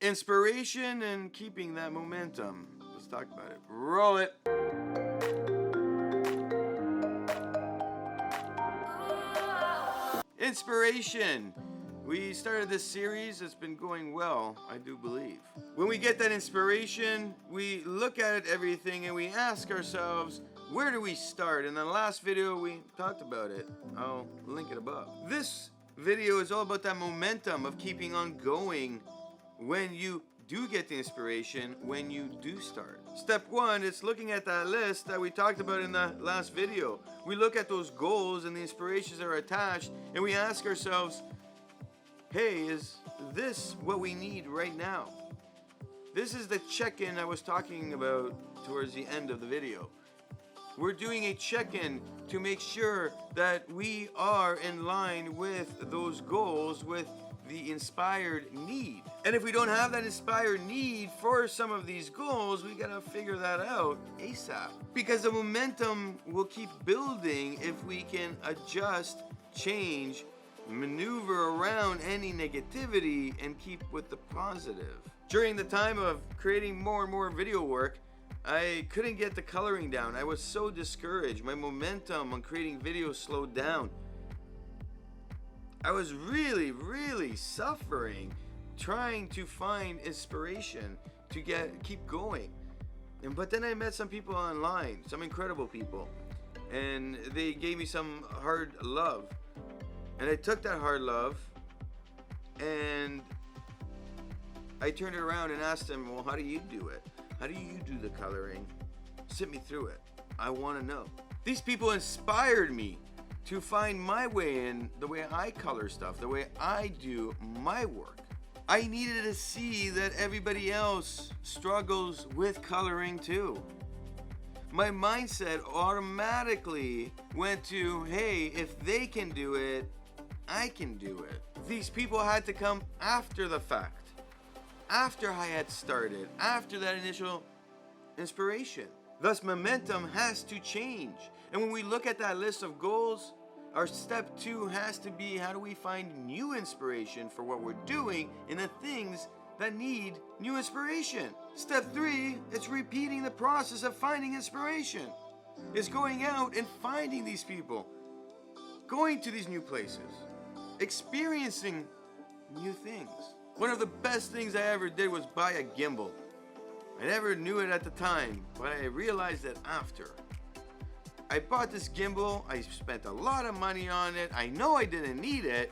Inspiration and keeping that momentum. Let's talk about it. Roll it. Inspiration. We started this series. It's been going well, I do believe. When we get that inspiration, we look at everything and we ask ourselves, where do we start? In the last video, we talked about it. I'll link it above. This video is all about that momentum of keeping on going when you do get the inspiration, when you do start. Step one is looking at that list that we talked about in the last video. We look at those goals and the inspirations that are attached, and we ask ourselves, hey, is this what we need right now? This is the check-in I was talking about towards the end of the video. We're doing a check-in to make sure that we are in line with those goals, with the inspired need. And if we don't have that inspired need for some of these goals, we gotta figure that out ASAP. Because the momentum will keep building if we can adjust, change, maneuver around any negativity and keep with the positive. During the time of creating more and more video work, I couldn't get the coloring down. I was so discouraged. My momentum on creating videos slowed down. I was really suffering trying to find inspiration to keep going. But then I met some people online, some incredible people, and they gave me some hard love. And I took that hard love and I turned it around and asked them, well, how do you do it? How do you do the coloring? Sit me through it. I want to know. These people inspired me to find my way in the way I color stuff, the way I do my work. I needed to see that everybody else struggles with coloring too. My mindset automatically went to, hey, if they can do it, I can do it. These people had to come after the fact, after I had started, after that initial inspiration. Thus, momentum has to change. And when we look at that list of goals, our step two has to be, how do we find new inspiration for what we're doing in the things that need new inspiration? Step three, it's repeating the process of finding inspiration. It's going out and finding these people, going to these new places, experiencing new things. One of the best things I ever did was buy a gimbal. I never knew it at the time, but I realized it after. I bought this gimbal, I spent a lot of money on it. I know I didn't need it,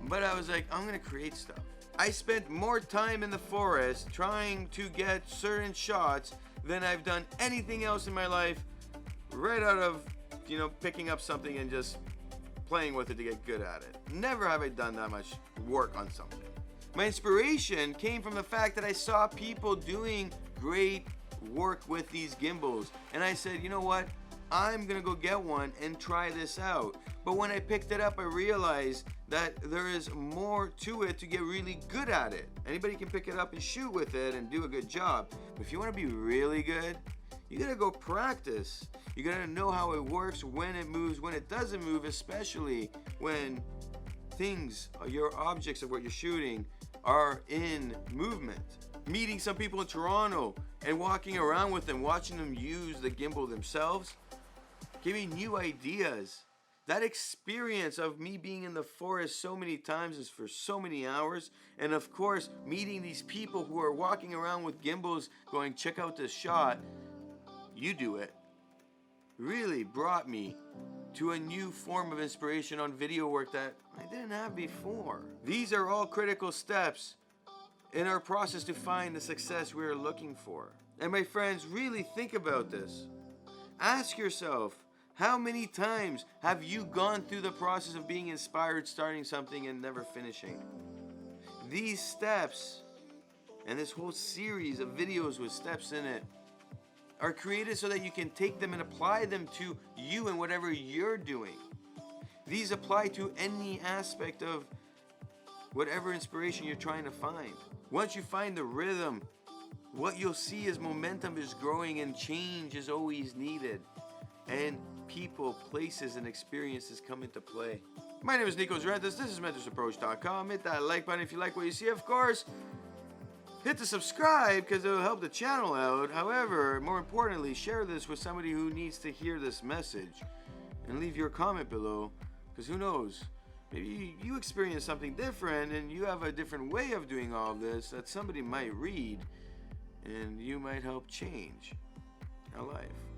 but I was like, I'm gonna create stuff. I spent more time in the forest trying to get certain shots than I've done anything else in my life, right out of, picking up something and just playing with it to get good at it. Never have I done that much work on something. My inspiration came from the fact that I saw people doing great work with these gimbals, and I said, you know what? I'm gonna go get one and try this out. But when I picked it up, I realized that there is more to it to get really good at it. Anybody can pick it up and shoot with it and do a good job. But if you wanna be really good, you gotta go practice. You gotta know how it works, when it moves, when it doesn't move, especially when things, your objects of what you're shooting, are in movement. Meeting some people in Toronto and walking around with them, watching them use the gimbal themselves, gave me new ideas. That experience of me being in the forest so many times is for so many hours, and of course meeting these people who are walking around with gimbals going, check out this shot, you do it, really brought me to a new form of inspiration on video work that I didn't have before. These are all critical steps in our process to find the success we're looking for. And my friends, really think about this. Ask yourself, how many times have you gone through the process of being inspired, starting something and never finishing? These steps and this whole series of videos with steps in it are created so that you can take them and apply them to you and whatever you're doing. These apply to any aspect of whatever inspiration you're trying to find. Once you find the rhythm, what you'll see is momentum is growing and change is always needed. And people, places, and experiences come into play. My name is Nico Zarentes. This is MentorsApproach.com. Hit that like button if you like what you see. Of course, Hit the subscribe because it'll help the channel out. However, more importantly, share this with somebody who needs to hear this message. And leave your comment below, because who knows? Maybe you experience something different and you have a different way of doing all this that somebody might read, and you might help change our life.